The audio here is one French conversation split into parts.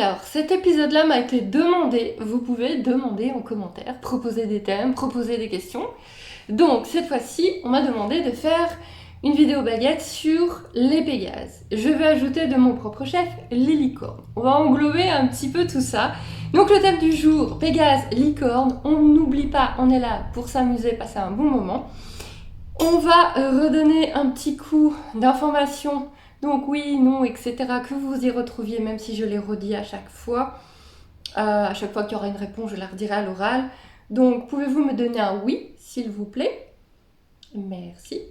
Alors, cet épisode-là m'a été demandé. Vous pouvez demander en commentaire, proposer des thèmes, proposer des questions. Donc, cette fois-ci, on m'a demandé de faire une vidéo baguette sur les Pégases. Je vais ajouter de mon propre chef les licornes. On va englober un petit peu tout ça. Donc, le thème du jour, Pégase, licorne. On n'oublie pas, on est là pour s'amuser, passer un bon moment. On va redonner un petit coup d'information. Donc oui, non, etc. Que vous y retrouviez, même si je les redis à chaque fois. À chaque fois qu'il y aura une réponse, je la redirai à l'oral. Donc, pouvez-vous me donner un oui, s'il vous plaît? Merci.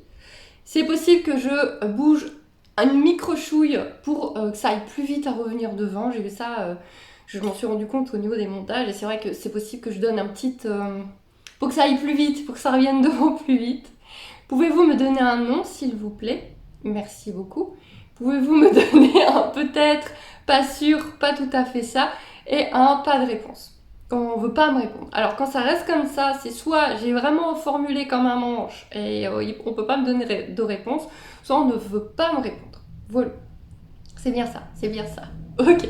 C'est possible que je bouge une micro-chouille pour que ça aille plus vite à revenir devant. J'ai vu ça, je m'en suis rendu compte au niveau des montages. Et c'est vrai que c'est possible que je donne un petit... pour que ça aille plus vite, pour que ça revienne devant plus vite. Pouvez-vous me donner un nom, s'il vous plaît? Merci beaucoup. Pouvez-vous me donner un peut-être, pas sûr, pas tout à fait ça, et un pas de réponse quand on ne veut pas me répondre. Alors quand ça reste comme ça, c'est soit j'ai vraiment formulé comme un manche et on ne peut pas me donner de réponse, soit on ne veut pas me répondre. Voilà. C'est bien ça, c'est bien ça. Ok.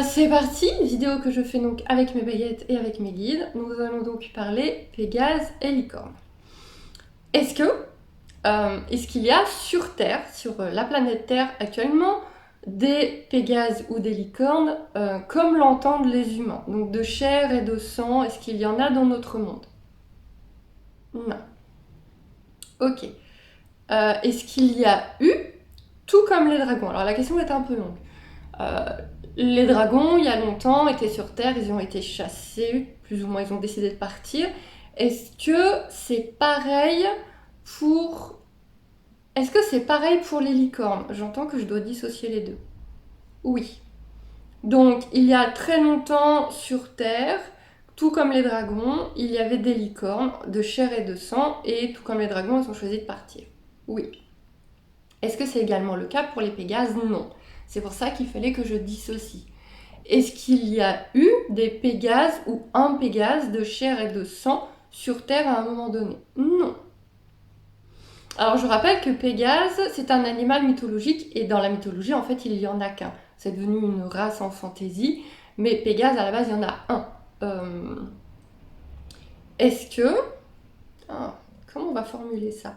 C'est parti, vidéo que je fais donc avec mes baguettes et avec mes guides. Nous allons donc parler Pégase et licorne. Est-ce qu'il y a sur Terre, sur la planète Terre actuellement, des Pégases ou des licornes comme l'entendent les humains, donc de chair et de sang? Est-ce qu'il y en a dans notre monde? Non. Ok. Est-ce qu'il y a eu, tout comme les dragons? Alors la question est un peu longue. Les dragons, il y a longtemps, étaient sur Terre, ils ont été chassés, plus ou moins ils ont décidé de partir. Est-ce que c'est pareil pour... Est-ce que c'est pareil pour les licornes? J'entends que je dois dissocier les deux. Oui. Donc, il y a très longtemps sur Terre, tout comme les dragons, il y avait des licornes de chair et de sang, et tout comme les dragons, ils ont choisi de partir. Oui. Est-ce que c'est également le cas pour les Pégases? Non. C'est pour ça qu'il fallait que je dissocie. Est-ce qu'il y a eu des Pégases ou un Pégase de chair et de sang sur Terre à un moment donné? Non. Alors je rappelle que Pégase, c'est un animal mythologique et dans la mythologie, en fait, il n'y en a qu'un. C'est devenu une race en fantaisie, mais Pégase, à la base, il y en a un. Est-ce que... comment on va formuler ça?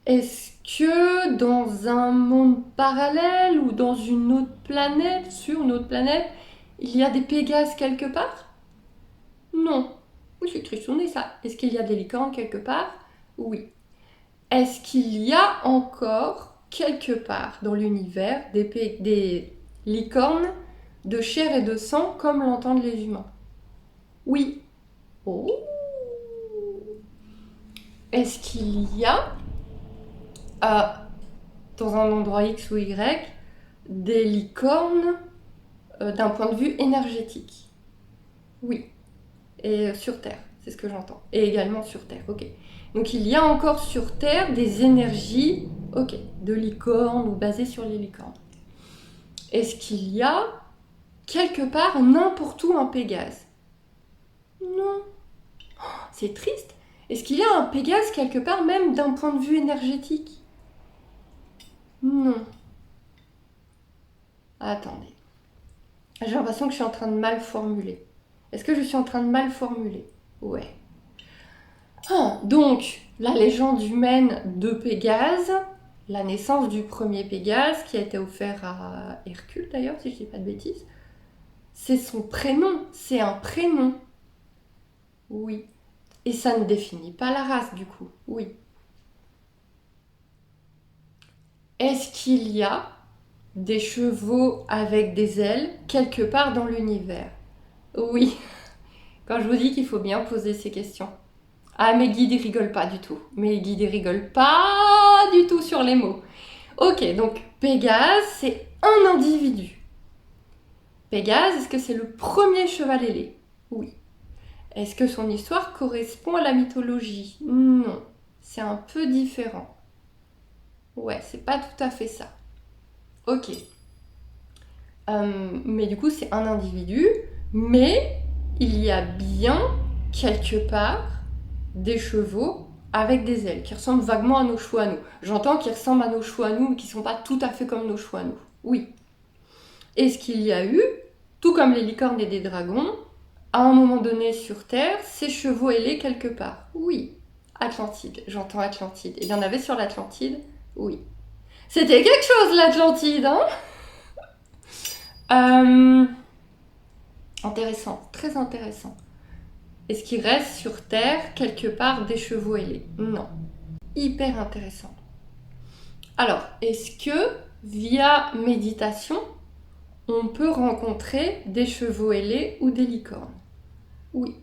Est-ce que dans un monde parallèle ou dans une autre planète, sur une autre planète, il y a des Pégases quelque part? Non. Oui, c'est tristonné ça. Est-ce qu'il y a des licornes quelque part? Oui. Est-ce qu'il y a encore, quelque part dans l'univers, des licornes de chair et de sang comme l'entendent les humains? Oui. Oh. Est-ce qu'il y a, dans un endroit X ou Y, des licornes d'un point de vue énergétique? Oui. Et sur Terre, c'est ce que j'entends. Et également sur Terre, ok. Donc il y a encore sur Terre des énergies, ok, de licornes ou basées sur les licornes. Est-ce qu'il y a quelque part, n'importe où, un Pégase? Non. Oh, c'est triste. Est-ce qu'il y a un Pégase quelque part, même d'un point de vue énergétique? Non. Attendez. J'ai l'impression que je suis en train de mal formuler. Est-ce que je suis en train de mal formuler? Ouais. Donc, la légende humaine de Pégase, la naissance du premier Pégase, qui a été offert à Hercule d'ailleurs, si je ne dis pas de bêtises, c'est son prénom, c'est un prénom. Oui. Et ça ne définit pas la race du coup, oui. Est-ce qu'il y a des chevaux avec des ailes quelque part dans l'univers? Oui. Quand je vous dis qu'il faut bien poser ces questions. Ah, mes guides, ils rigolent pas du tout. Mes guides, ils rigolent pas du tout sur les mots. Ok, donc Pégase, c'est un individu. Pégase, est-ce que c'est le premier cheval ailé? Oui. Est-ce que son histoire correspond à la mythologie? Non. C'est un peu différent. Ouais, c'est pas tout à fait ça. Ok. Mais du coup, c'est un individu, mais il y a bien quelque part des chevaux avec des ailes qui ressemblent vaguement à nos chevaux à nous. J'entends qu'ils ressemblent à nos chevaux à nous, mais qui ne sont pas tout à fait comme nos chevaux à nous. Oui. Est-ce qu'il y a eu, tout comme les licornes et des dragons, à un moment donné sur Terre, ces chevaux ailés quelque part? Oui. Atlantide, j'entends Atlantide. Il y en avait sur l'Atlantide? Oui. C'était quelque chose l'Atlantide, hein? Intéressant, très intéressant. Est-ce qu'il reste sur Terre quelque part des chevaux ailés? Non. Hyper intéressant. Alors, est-ce que via méditation, on peut rencontrer des chevaux ailés ou des licornes? Oui.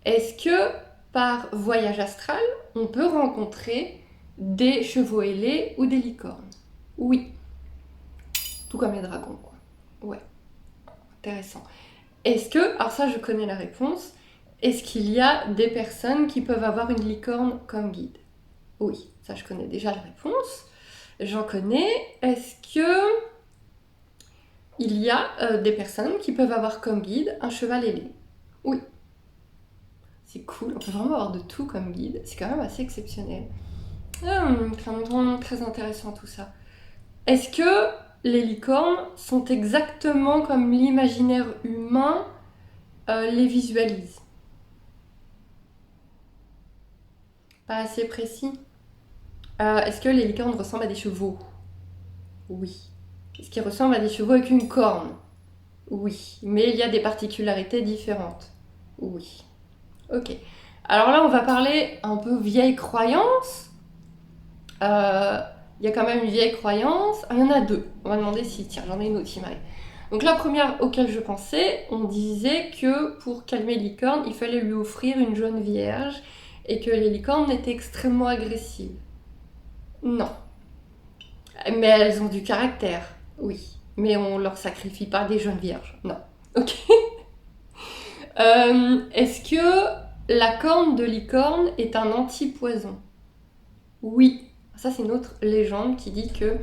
Est-ce que par voyage astral, on peut rencontrer des chevaux ailés ou des licornes? Oui. Tout comme les dragons, quoi. Ouais. Intéressant. Est-ce que, alors ça je connais la réponse, est-ce qu'il y a des personnes qui peuvent avoir une licorne comme guide? Oui, ça je connais déjà la réponse. J'en connais. Est-ce que il y a des personnes qui peuvent avoir comme guide un cheval ailé? Oui. C'est cool, on peut vraiment avoir de tout comme guide, c'est quand même assez exceptionnel. Très intéressant tout ça. Est-ce que les licornes sont exactement comme l'imaginaire humain les visualise? Pas assez précis. Est-ce que les licornes ressemblent à des chevaux? Oui. Est-ce qu'ils ressemblent à des chevaux avec une corne? Oui. Mais il y a des particularités différentes? Oui. Ok. Alors là, on va parler un peu vieille croyance. Il y a quand même une vieille croyance. Ah, il y en a deux. On va demander si, tiens, j'en ai une autre qui m'arrive. Donc la première auquel je pensais, on disait que pour calmer les licornes, il fallait lui offrir une jeune vierge et que les licornes étaient extrêmement agressives. Non. Mais elles ont du caractère, oui. Mais on leur sacrifie pas des jeunes vierges. Non. Ok. Est-ce que la corne de licorne est un anti-poison? Oui. Ça, c'est une autre légende qui dit que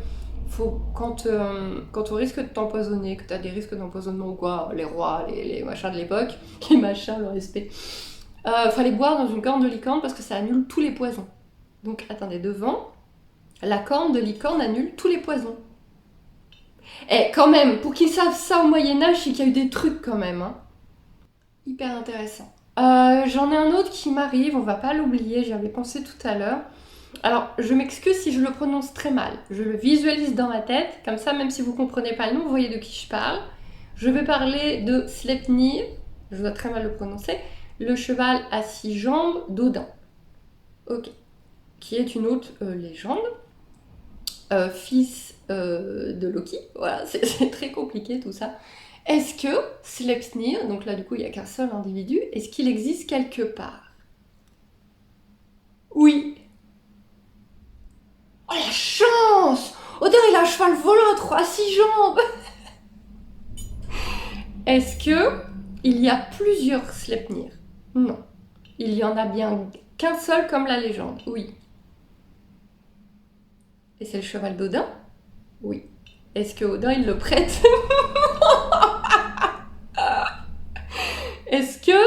quand on risque de t'empoisonner, que tu as des risques d'empoisonnement ou quoi, les rois, les machins de l'époque, les machins, le respect, fallait boire dans une corne de licorne parce que ça annule tous les poisons. Donc, attendez, devant, la corne de licorne annule tous les poisons. Et quand même, pour qu'ils savent ça au Moyen-Âge, c'est qu'il y a eu des trucs quand même. Hein. Hyper intéressant. J'en ai un autre qui m'arrive, on va pas l'oublier, j'y avais pensé tout à l'heure. Alors, je m'excuse si je le prononce très mal. Je le visualise dans ma tête, comme ça, même si vous comprenez pas le nom, vous voyez de qui je parle. Je vais parler de Sleipnir, je dois très mal le prononcer, le cheval à 6 jambes d'Odin. Ok. Qui est une autre légende. Fils de Loki. Voilà, c'est très compliqué tout ça. Est-ce que Sleipnir, donc là du coup il n'y a qu'un seul individu, est-ce qu'il existe quelque part? Oui. Oh la chance! Odin il a un cheval volant à 6 jambes. Est-ce que il y a plusieurs Sleipnir? Non. Il y en a bien qu'un seul comme la légende. Oui. Et c'est le cheval d'Odin? Oui. Est-ce que Odin il le prête? Est-ce que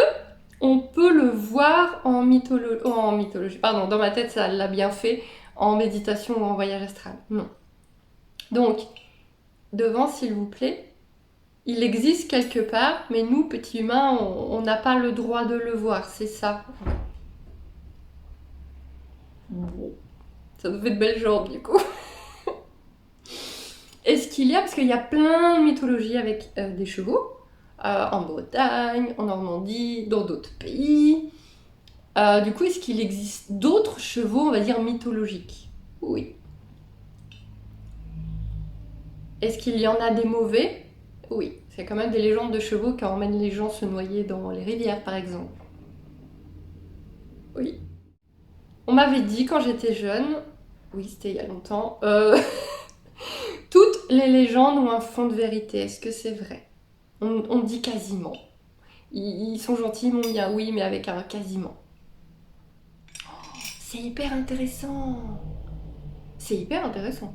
on peut le voir en mythologie? Pardon, dans ma tête ça l'a bien fait, en méditation ou en voyage astral? Non. Donc, devant s'il vous plaît, il existe quelque part, mais nous, petits humains, on n'a pas le droit de le voir, c'est ça. Bon, ça nous fait de belles jambes du coup. Est-ce qu'il y a, parce qu'il y a plein de mythologies avec des chevaux, en Bretagne, en Normandie, dans d'autres pays. Du coup, est-ce qu'il existe d'autres chevaux, on va dire, mythologiques? Oui. Est-ce qu'il y en a des mauvais? Oui. C'est quand même des légendes de chevaux qui emmènent les gens se noyer dans les rivières, par exemple. Oui. On m'avait dit quand j'étais jeune, oui, c'était il y a longtemps, toutes les légendes ont un fond de vérité. Est-ce que c'est vrai? On dit quasiment. Ils sont gentils, mon bien, oui, mais avec un quasiment. C'est hyper intéressant. C'est hyper intéressant.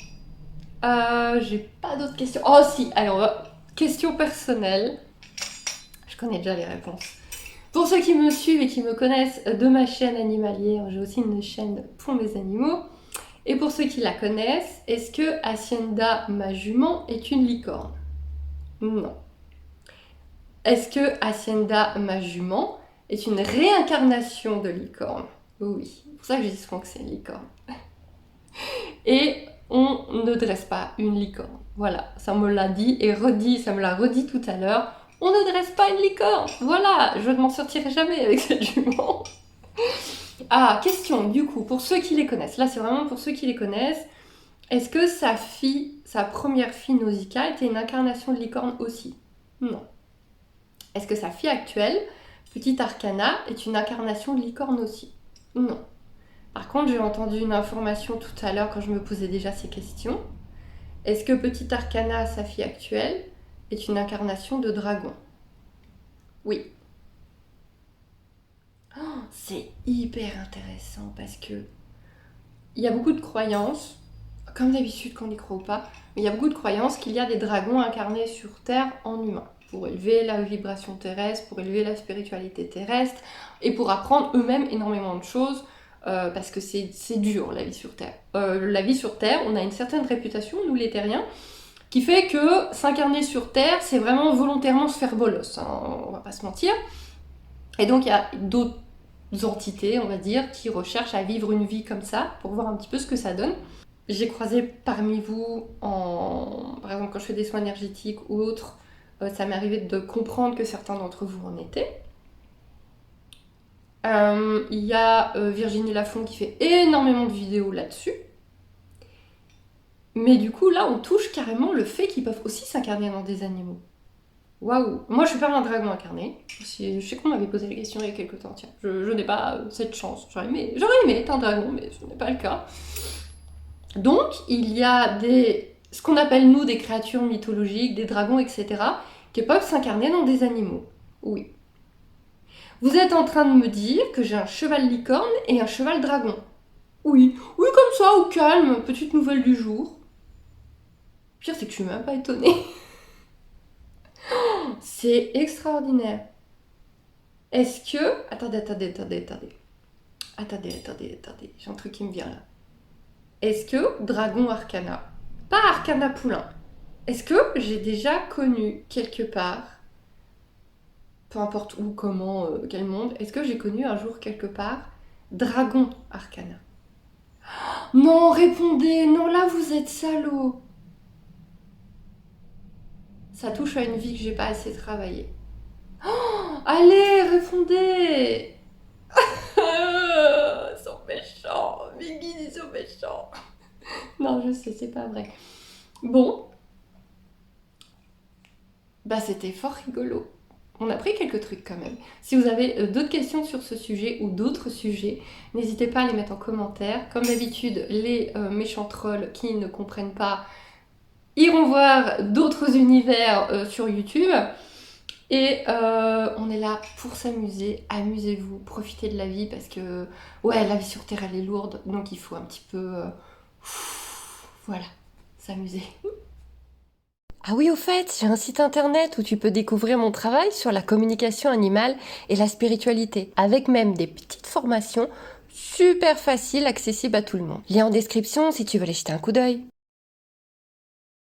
J'ai pas d'autres questions. Oh si, allez, on va... Question personnelle. Je connais déjà les réponses. Pour ceux qui me suivent et qui me connaissent de ma chaîne animalière, j'ai aussi une chaîne pour mes animaux. Et pour ceux qui la connaissent, est-ce que Hacienda, ma jument, est une licorne? Non. Est-ce que Hacienda, ma jument, est une réincarnation de licorne? Oui, c'est pour ça que je dis souvent que c'est une licorne. Et on ne dresse pas une licorne. Voilà, ça me l'a dit et redit, ça me l'a redit tout à l'heure. On ne dresse pas une licorne. Voilà, je ne m'en sortirai jamais avec cette jument. Ah, question, du coup, pour ceux qui les connaissent. Là, c'est vraiment pour ceux qui les connaissent. Est-ce que sa fille, sa première fille Nausicaa, était une incarnation de licorne aussi? Non. Est-ce que sa fille actuelle, Petite Arcana, est une incarnation de licorne aussi? Non. Par contre, j'ai entendu une information tout à l'heure quand je me posais déjà ces questions. Est-ce que Petite Arcana, sa fille actuelle, est une incarnation de dragon? Oui. Oh, c'est hyper intéressant parce que il y a beaucoup de croyances, comme d'habitude qu'on y croit ou pas, mais il y a beaucoup de croyances qu'il y a des dragons incarnés sur Terre en humain, pour élever la vibration terrestre, pour élever la spiritualité terrestre, et pour apprendre eux-mêmes énormément de choses, parce que c'est dur la vie sur Terre. La vie sur Terre, on a une certaine réputation, nous les terriens, qui fait que s'incarner sur Terre, c'est vraiment volontairement se faire bolos, hein, on va pas se mentir. Et donc il y a d'autres entités, on va dire, qui recherchent à vivre une vie comme ça, pour voir un petit peu ce que ça donne. J'ai croisé parmi vous, par exemple quand je fais des soins énergétiques ou autres, ça m'est arrivé de comprendre que certains d'entre vous en étaient. Il y a Virginie Lafont qui fait énormément de vidéos là-dessus. Mais du coup, là, on touche carrément le fait qu'ils peuvent aussi s'incarner dans des animaux. Waouh! Moi, je suis pas un dragon incarné. Je sais qu'on m'avait posé la question il y a quelques temps. Tiens, je n'ai pas cette chance. J'aurais aimé être un dragon, mais ce n'est pas le cas. Donc, il y a ce qu'on appelle nous des créatures mythologiques, des dragons, etc., qui peuvent s'incarner dans des animaux. Oui. Vous êtes en train de me dire que j'ai un cheval licorne et un cheval dragon. Oui, oui, comme ça, au calme, petite nouvelle du jour. Le pire, c'est que je suis même pas étonnée. C'est extraordinaire. Est-ce que... Attendez. J'ai un truc qui me vient là. Est-ce que Dragon Arcana, pas Arcana Poulain, est-ce que j'ai déjà connu quelque part, peu importe où, comment, quel monde, est-ce que j'ai connu un jour quelque part Dragon Arcana? Non, répondez, non, là vous êtes salaud. Ça touche à une vie que j'ai pas assez travaillé. Oh, allez, répondez. Ils sont méchants, mes guides, ils sont méchants. Non, je sais, c'est pas vrai. Bon, bah c'était fort rigolo. On a pris quelques trucs quand même. Si vous avez d'autres questions sur ce sujet ou d'autres sujets, n'hésitez pas à les mettre en commentaire. Comme d'habitude, les méchants trolls qui ne comprennent pas iront voir d'autres univers sur YouTube. Et on est là pour s'amuser, amusez-vous, profitez de la vie parce que ouais, la vie sur Terre elle est lourde, donc il faut un petit peu voilà, s'amuser. Ah oui, au fait, j'ai un site internet où tu peux découvrir mon travail sur la communication animale et la spiritualité, avec même des petites formations super faciles, accessibles à tout le monde. Lien en description si tu veux aller jeter un coup d'œil.